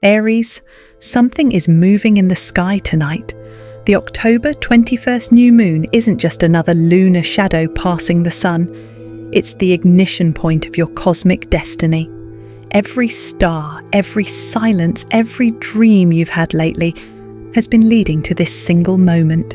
Aries, something is moving in the sky tonight. The October 21st new moon isn't just another lunar shadow passing the sun. It's the ignition point of your cosmic destiny. Every star, every silence, every dream you've had lately has been leading to this single moment.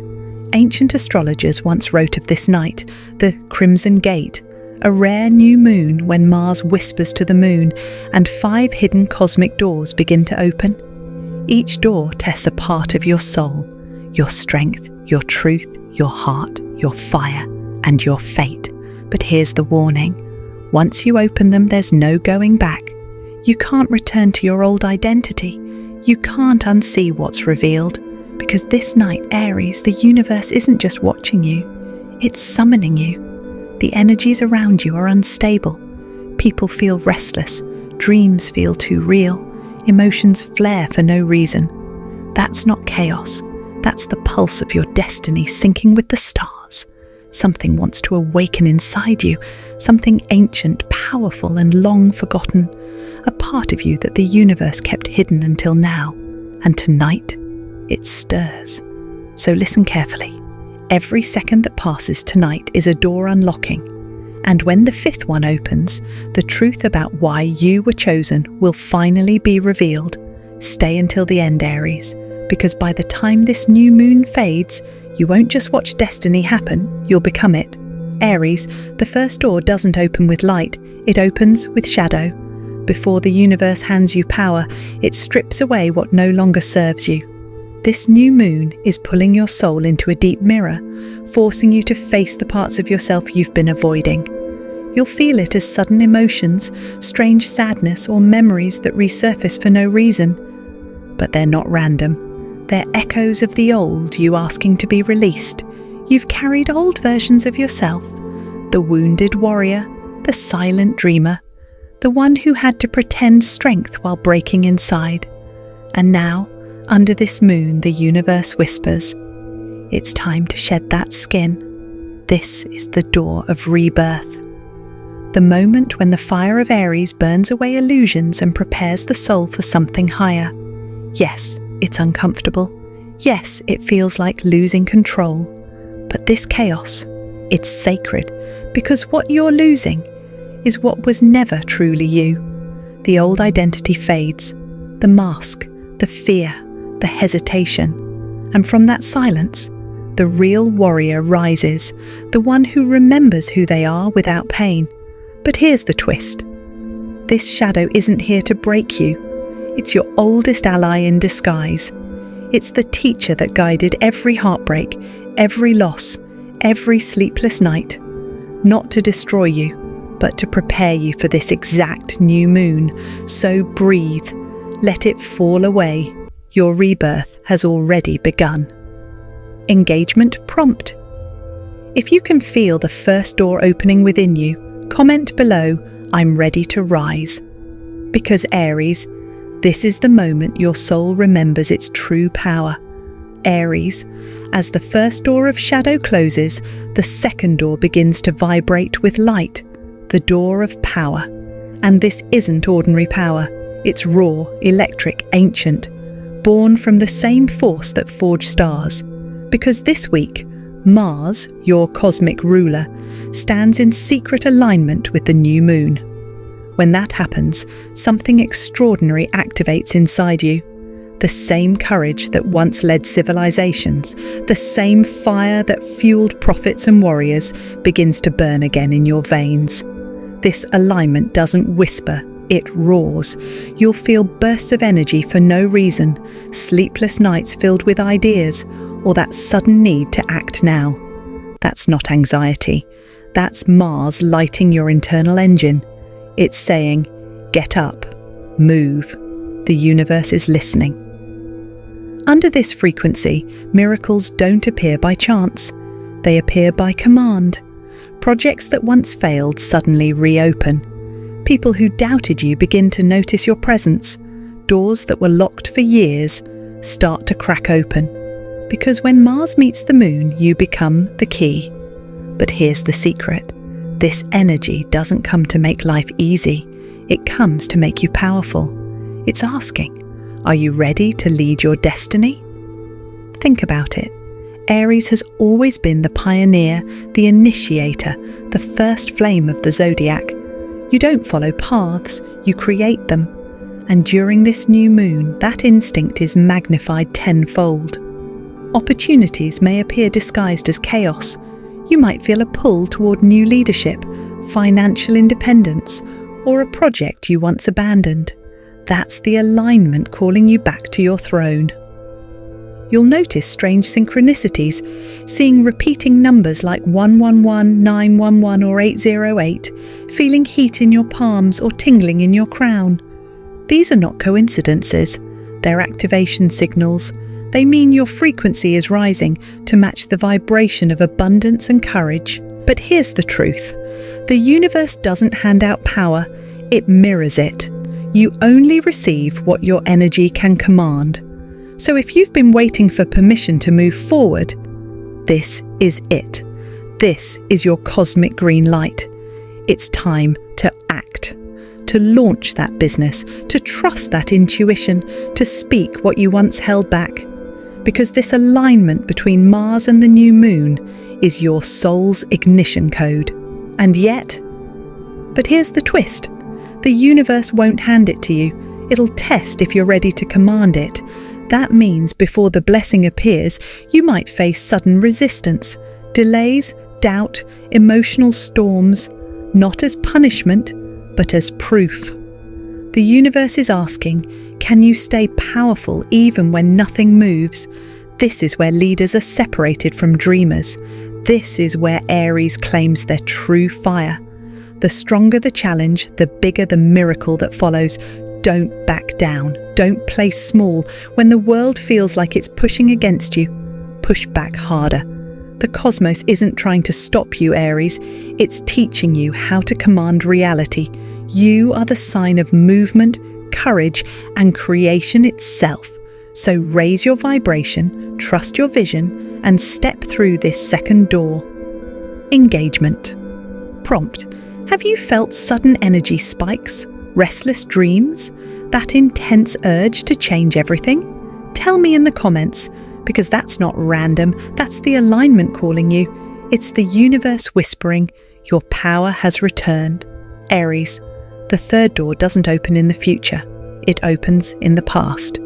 Ancient astrologers once wrote of this night, the Crimson Gate, a rare new moon when Mars whispers to the moon and 5 hidden cosmic doors begin to open. Each door tests a part of your soul, your strength, your truth, your heart, your fire, and your fate. But here's the warning. Once you open them, there's no going back. You can't return to your old identity. You can't unsee what's revealed. Because this night, Aries, the universe isn't just watching you, it's summoning you. The energies around you are unstable. People feel restless, dreams feel too real, emotions flare for no reason. That's not chaos. That's the pulse of your destiny syncing with the stars. Something wants to awaken inside you, something ancient, powerful, and long forgotten. A part of you that the universe kept hidden until now. And tonight, it stirs. So listen carefully. Every second that passes tonight is a door unlocking. And when the 5th one opens, the truth about why you were chosen will finally be revealed. Stay until the end, Aries, because by the time this new moon fades, you won't just watch destiny happen, you'll become it. Aries, the first door doesn't open with light, it opens with shadow. Before the universe hands you power, it strips away what no longer serves you. This new moon is pulling your soul into a deep mirror, forcing you to face the parts of yourself you've been avoiding. You'll feel it as sudden emotions, strange sadness, or memories that resurface for no reason. But they're not random. They're echoes of the old you asking to be released. You've carried old versions of yourself, the wounded warrior, the silent dreamer, the one who had to pretend strength while breaking inside. And now, under this moon, the universe whispers, it's time to shed that skin. This is the door of rebirth. The moment when the fire of Aries burns away illusions and prepares the soul for something higher. Yes, it's uncomfortable. Yes, it feels like losing control. But this chaos, it's sacred, because what you're losing is what was never truly you. The old identity fades, the mask, the fear, the hesitation, and from that silence, the real warrior rises, the one who remembers who they are without pain. But here's the twist. This shadow isn't here to break you. It's your oldest ally in disguise. It's the teacher that guided every heartbreak, every loss, every sleepless night, not to destroy you, but to prepare you for this exact new moon. So breathe, let it fall away. Your rebirth has already begun. Engagement prompt. If you can feel the first door opening within you, comment below, I'm ready to rise. Because Aries, this is the moment your soul remembers its true power. Aries, as the first door of shadow closes, the second door begins to vibrate with light, the door of power. And this isn't ordinary power. It's raw, electric, ancient, born from the same force that forged stars. Because this week, Mars, your cosmic ruler, stands in secret alignment with the new moon. When that happens, something extraordinary activates inside you. The same courage that once led civilizations, the same fire that fueled prophets and warriors begins to burn again in your veins. This alignment doesn't whisper, it roars. You'll feel bursts of energy for no reason, sleepless nights filled with ideas, or that sudden need to act now. That's not anxiety. That's Mars lighting your internal engine. It's saying, get up, move. The universe is listening. Under this frequency, miracles don't appear by chance. They appear by command. Projects that once failed suddenly reopen. People who doubted you begin to notice your presence. Doors that were locked for years start to crack open. Because when Mars meets the moon, you become the key. But here's the secret. This energy doesn't come to make life easy. It comes to make you powerful. It's asking, Are you ready to lead your destiny? Think about it. Aries has always been the pioneer, the initiator, the first flame of the zodiac. You don't follow paths, you create them. And during this new moon, that instinct is magnified tenfold. Opportunities may appear disguised as chaos. You might feel a pull toward new leadership, financial independence, or a project you once abandoned. That's the alignment calling you back to your throne. You'll notice strange synchronicities, seeing repeating numbers like 111, 911 or 808, feeling heat in your palms or tingling in your crown. These are not coincidences, they're activation signals. They mean your frequency is rising to match the vibration of abundance and courage. But here's the truth. The universe doesn't hand out power, it mirrors it. You only receive what your energy can command. So if you've been waiting for permission to move forward, this is it. This is your cosmic green light. It's time to act, to launch that business, to trust that intuition, to speak what you once held back. Because this alignment between Mars and the new moon is your soul's ignition code. And yet, but here's the twist. The universe won't hand it to you. It'll test if you're ready to command it. That means before the blessing appears, you might face sudden resistance, delays, doubt, emotional storms, not as punishment, but as proof. The universe is asking, can you stay powerful even when nothing moves? This is where leaders are separated from dreamers. This is where Aries claims their true fire. The stronger the challenge, the bigger the miracle that follows. Don't back down. Don't play small. When the world feels like it's pushing against you, push back harder. The cosmos isn't trying to stop you, Aries. It's teaching you how to command reality. You are the sign of movement, courage, and creation itself. So raise your vibration, trust your vision, and step through this second door. Engagement. Prompt. Have you felt sudden energy spikes? Restless dreams? That intense urge to change everything? Tell me in the comments, because that's not random, that's the alignment calling you. It's the universe whispering, your power has returned. Aries, the third door doesn't open in the future, it opens in the past.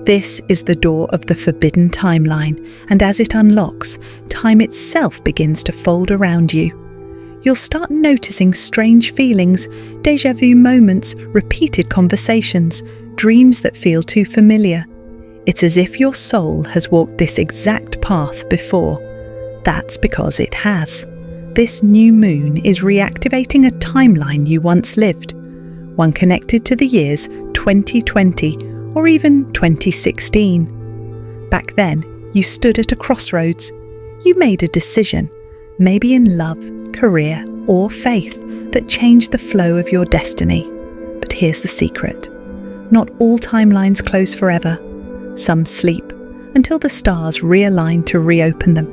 This is the door of the forbidden timeline, and as it unlocks, time itself begins to fold around you. You'll start noticing strange feelings, déjà vu moments, repeated conversations, dreams that feel too familiar. It's as if your soul has walked this exact path before. That's because it has. This new moon is reactivating a timeline you once lived, one connected to the years 2020 or even 2016. Back then, you stood at a crossroads. You made a decision, maybe in love, career, or faith, that changed the flow of your destiny. But here's the secret. Not all timelines close forever. Some sleep until the stars realign to reopen them.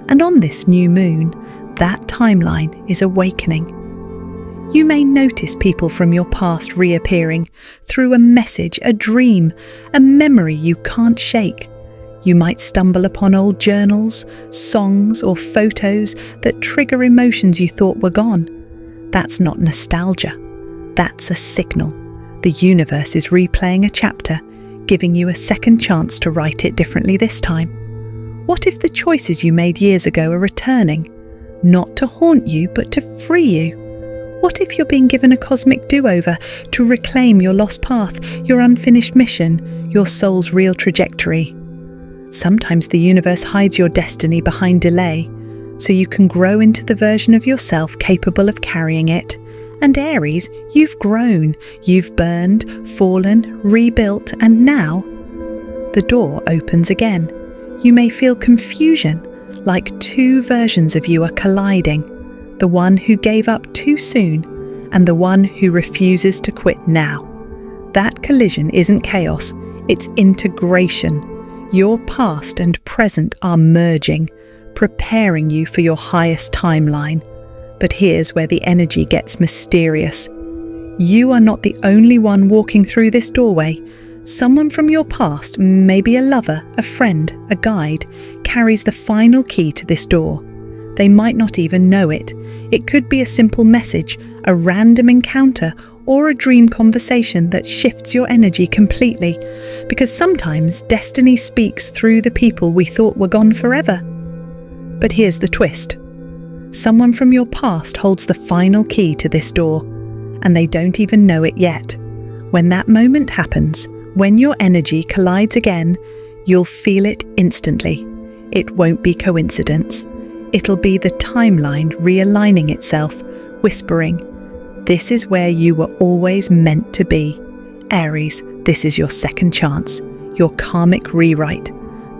And on this new moon, that timeline is awakening. You may notice people from your past reappearing through a message, a dream, a memory you can't shake. You might stumble upon old journals, songs, or photos that trigger emotions you thought were gone. That's not nostalgia. That's a signal. The universe is replaying a chapter, giving you a second chance to write it differently this time. What if the choices you made years ago are returning? Not to haunt you, but to free you. What if you're being given a cosmic do-over to reclaim your lost path, your unfinished mission, your soul's real trajectory? Sometimes the universe hides your destiny behind delay, so you can grow into the version of yourself capable of carrying it. And Aries, you've grown, you've burned, fallen, rebuilt, and now the door opens again. You may feel confusion, like two versions of you are colliding, the one who gave up too soon and the one who refuses to quit now. That collision isn't chaos, it's integration. Your past and present are merging, preparing you for your highest timeline. But here's where the energy gets mysterious. You are not the only one walking through this doorway. Someone from your past, maybe a lover, a friend, a guide, carries the final key to this door. They might not even know it. It could be a simple message, a random encounter, or a dream conversation that shifts your energy completely. Because sometimes destiny speaks through the people we thought were gone forever. But here's the twist. Someone from your past holds the final key to this door, and they don't even know it yet. When that moment happens, when your energy collides again, you'll feel it instantly. It won't be coincidence. It'll be the timeline realigning itself, whispering, "This is where you were always meant to be." Aries, this is your second chance, your karmic rewrite.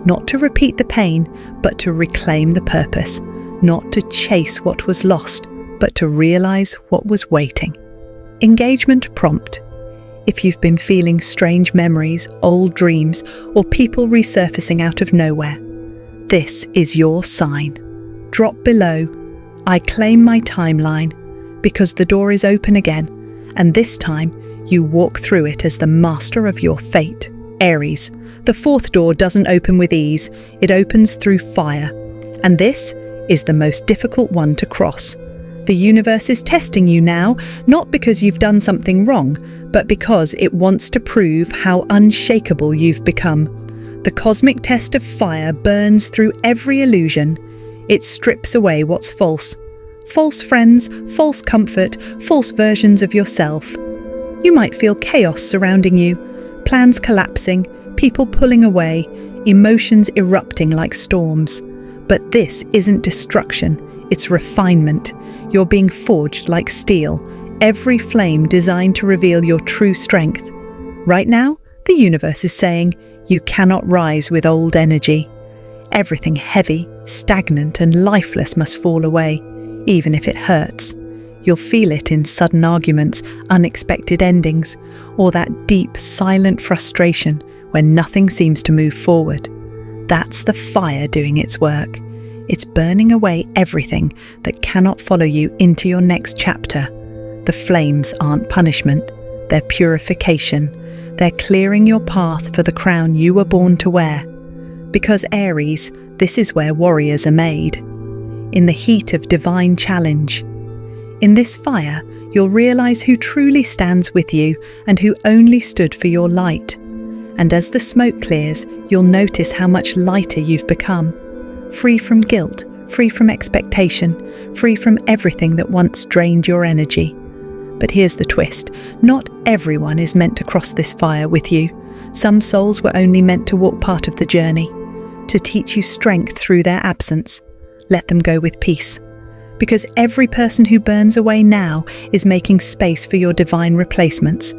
Not to repeat the pain, but to reclaim the purpose. Not to chase what was lost, but to realize what was waiting. Engagement prompt. If you've been feeling strange memories, old dreams, or people resurfacing out of nowhere, this is your sign. Drop below, "I claim my timeline," because the door is open again, and this time you walk through it as the master of your fate. Aries, the fourth door doesn't open with ease, it opens through fire, and this is the most difficult one to cross. The universe is testing you now, not because you've done something wrong, but because it wants to prove how unshakable you've become. The cosmic test of fire burns through every illusion. It strips away what's false. False friends, false comfort, false versions of yourself. You might feel chaos surrounding you, plans collapsing, people pulling away, emotions erupting like storms. But this isn't destruction, it's refinement. You're being forged like steel, every flame designed to reveal your true strength. Right now, the universe is saying, you cannot rise with old energy. Everything heavy, stagnant and lifeless must fall away, even if it hurts. You'll feel it in sudden arguments, unexpected endings, or that deep, silent frustration when nothing seems to move forward. That's the fire doing its work. It's burning away everything that cannot follow you into your next chapter. The flames aren't punishment, they're purification. They're clearing your path for the crown you were born to wear. Because Aries, this is where warriors are made. In the heat of divine challenge. In this fire, you'll realize who truly stands with you and who only stood for your light. And as the smoke clears, you'll notice how much lighter you've become. Free from guilt, free from expectation, free from everything that once drained your energy. But here's the twist. Not everyone is meant to cross this fire with you. Some souls were only meant to walk part of the journey, to teach you strength through their absence. Let them go with peace. Because every person who burns away now is making space for your divine replacements.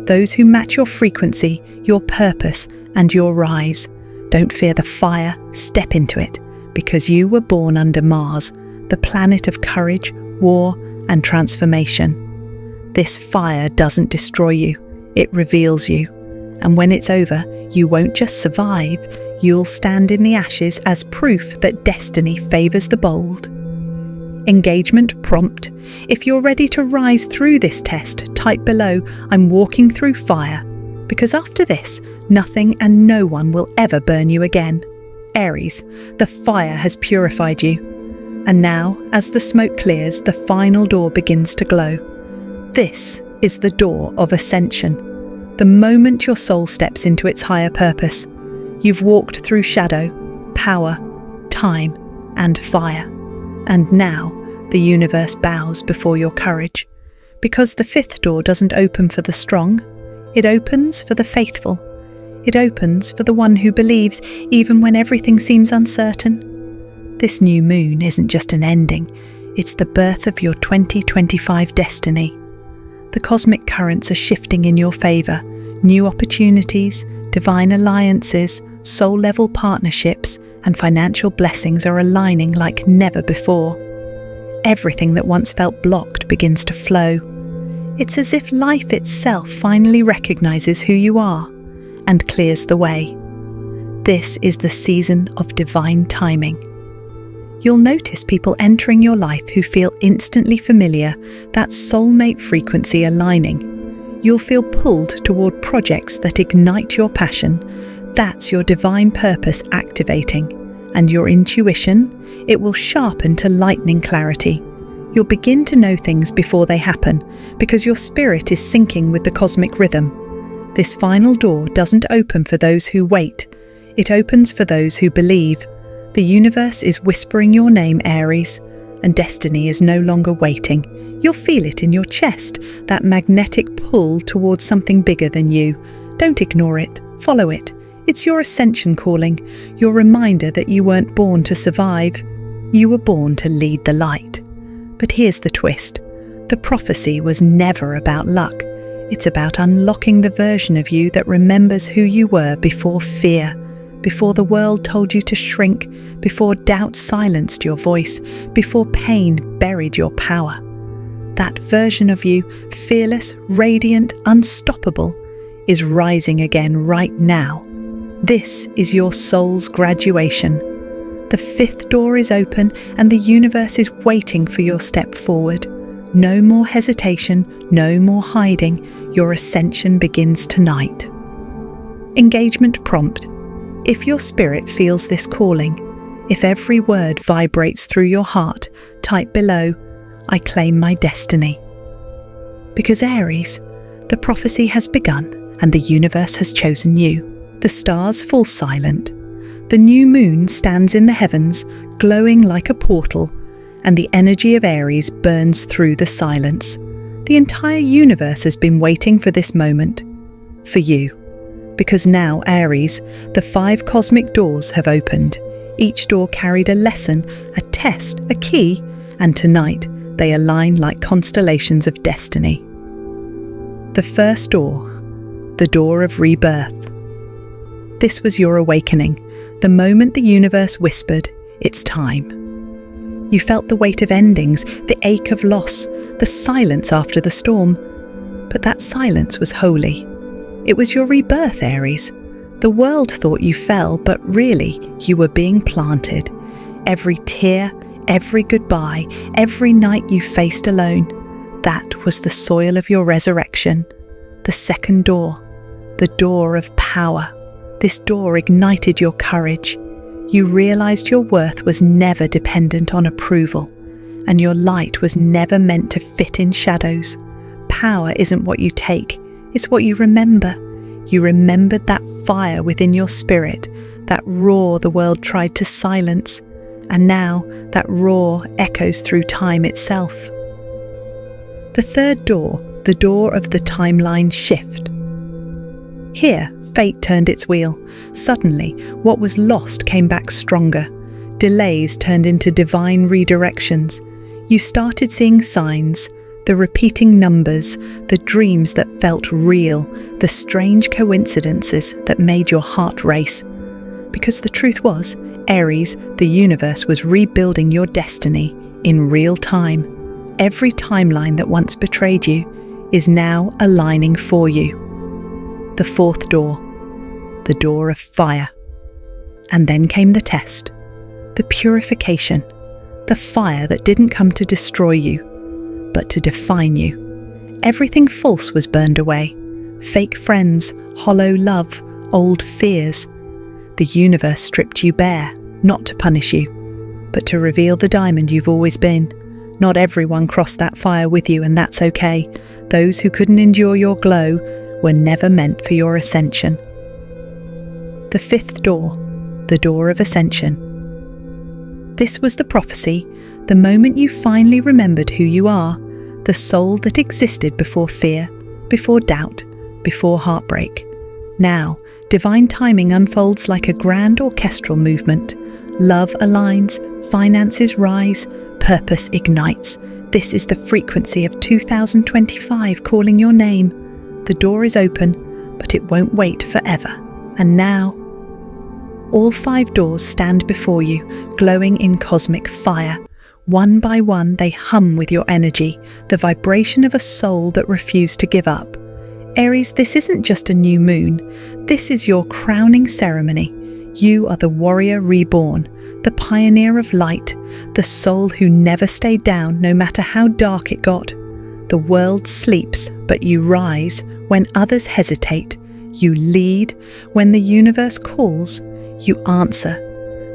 Those who match your frequency, your purpose, and your rise. Don't fear the fire, step into it, because you were born under Mars, the planet of courage, war, and transformation. This fire doesn't destroy you, it reveals you. And when it's over, you won't just survive, you'll stand in the ashes as proof that destiny favors the bold. Engagement prompt. If you're ready to rise through this test, type below, "I'm walking through fire." Because after this, nothing and no one will ever burn you again. Aries, the fire has purified you. And now, as the smoke clears, the final door begins to glow. This is the door of ascension. The moment your soul steps into its higher purpose, you've walked through shadow, power, time, and fire. And now, the universe bows before your courage. Because the fifth door doesn't open for the strong, it opens for the faithful. It opens for the one who believes even when everything seems uncertain. This new moon isn't just an ending, it's the birth of your 2025 destiny. The cosmic currents are shifting in your favor. New opportunities, divine alliances, soul-level partnerships, and financial blessings are aligning like never before. Everything that once felt blocked begins to flow. It's as if life itself finally recognizes who you are and clears the way. This is the season of divine timing. You'll notice people entering your life who feel instantly familiar, that soulmate frequency aligning. You'll feel pulled toward projects that ignite your passion. That's your divine purpose activating. And your intuition, it will sharpen to lightning clarity. You'll begin to know things before they happen, because your spirit is syncing with the cosmic rhythm. This final door doesn't open for those who wait. It opens for those who believe. The universe is whispering your name, Aries, and destiny is no longer waiting. You'll feel it in your chest, that magnetic pull towards something bigger than you. Don't ignore it. Follow it. It's your ascension calling, your reminder that you weren't born to survive. You were born to lead the light. But here's the twist. The prophecy was never about luck. It's about unlocking the version of you that remembers who you were before fear, before the world told you to shrink, before doubt silenced your voice, before pain buried your power. That version of you, fearless, radiant, unstoppable, is rising again right now. This is your soul's graduation. The fifth door is open and the universe is waiting for your step forward. No more hesitation, no more hiding. Your ascension begins tonight. Engagement prompt. If your spirit feels this calling, if every word vibrates through your heart, type below, I claim my destiny. Because Aries, the prophecy has begun and the universe has chosen you. The stars fall silent. The new moon stands in the heavens, glowing like a portal, and the energy of Aries burns through the silence. The entire universe has been waiting for this moment. For you. Because now, Aries, the 5 cosmic doors have opened. Each door carried a lesson, a test, a key, and tonight they align like constellations of destiny. The first door, the Door of Rebirth. This was your awakening, the moment the universe whispered, it's time. You felt the weight of endings, the ache of loss, the silence after the storm. But that silence was holy. It was your rebirth, Aries. The world thought you fell, but really you were being planted. Every tear, every goodbye, every night you faced alone, that was the soil of your resurrection. The second door, the door of power. This door ignited your courage. You realized your worth was never dependent on approval, and your light was never meant to fit in shadows. Power isn't what you take, it's what you remember. You remembered that fire within your spirit, that roar the world tried to silence, and now that roar echoes through time itself. The third door, the door of the timeline shift. Here, fate turned its wheel. Suddenly, what was lost came back stronger. Delays turned into divine redirections. You started seeing signs, the repeating numbers, the dreams that felt real, the strange coincidences that made your heart race. Because the truth was, Aries, the universe was rebuilding your destiny in real time. Every timeline that once betrayed you is now aligning for you. The fourth door, the door of fire. And then came the test, the purification, the fire that didn't come to destroy you, but to define you. Everything false was burned away, fake friends, hollow love, old fears. The universe stripped you bare, not to punish you, but to reveal the diamond you've always been. Not everyone crossed that fire with you, and that's okay. Those who couldn't endure your glow were never meant for your ascension. The fifth door, the door of ascension. This was the prophecy, the moment you finally remembered who you are, the soul that existed before fear, before doubt, before heartbreak. Now, divine timing unfolds like a grand orchestral movement. Love aligns, finances rise, purpose ignites. This is the frequency of 2025 calling your name. The door is open, but it won't wait forever. And now, all 5 doors stand before you, glowing in cosmic fire. One by one, they hum with your energy, the vibration of a soul that refused to give up. Aries, this isn't just a new moon. This is your crowning ceremony. You are the warrior reborn, the pioneer of light, the soul who never stayed down no matter how dark it got. The world sleeps, but you rise, When others hesitate, you lead. When the universe calls, you answer.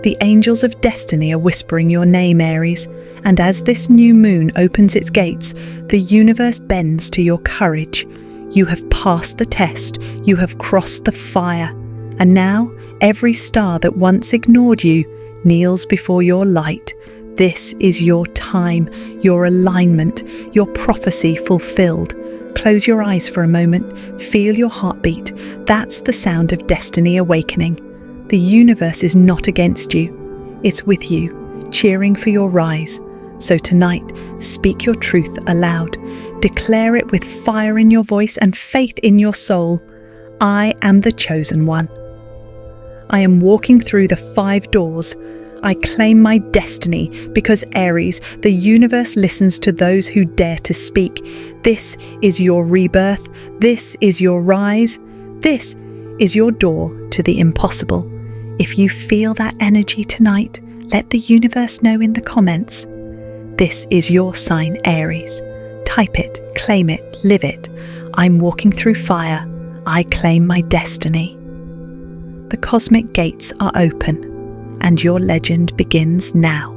The angels of destiny are whispering your name, Aries, and as this new moon opens its gates, the universe bends to your courage. You have passed the test, you have crossed the fire, and now every star that once ignored you kneels before your light. This is your time, your alignment, your prophecy fulfilled. Close your eyes for a moment, feel your heartbeat. That's the sound of destiny awakening. The universe is not against you, it's with you, cheering for your rise. So tonight, speak your truth aloud. Declare it with fire in your voice and faith in your soul. I am the chosen one. I am walking through the 5 doors. I claim my destiny because, Aries, the universe listens to those who dare to speak. This is your rebirth. This is your rise. This is your door to the impossible. If you feel that energy tonight, let the universe know in the comments. This is your sign, Aries. Type it, claim it, live it. I'm walking through fire. I claim my destiny. The cosmic gates are open, and your legend begins now.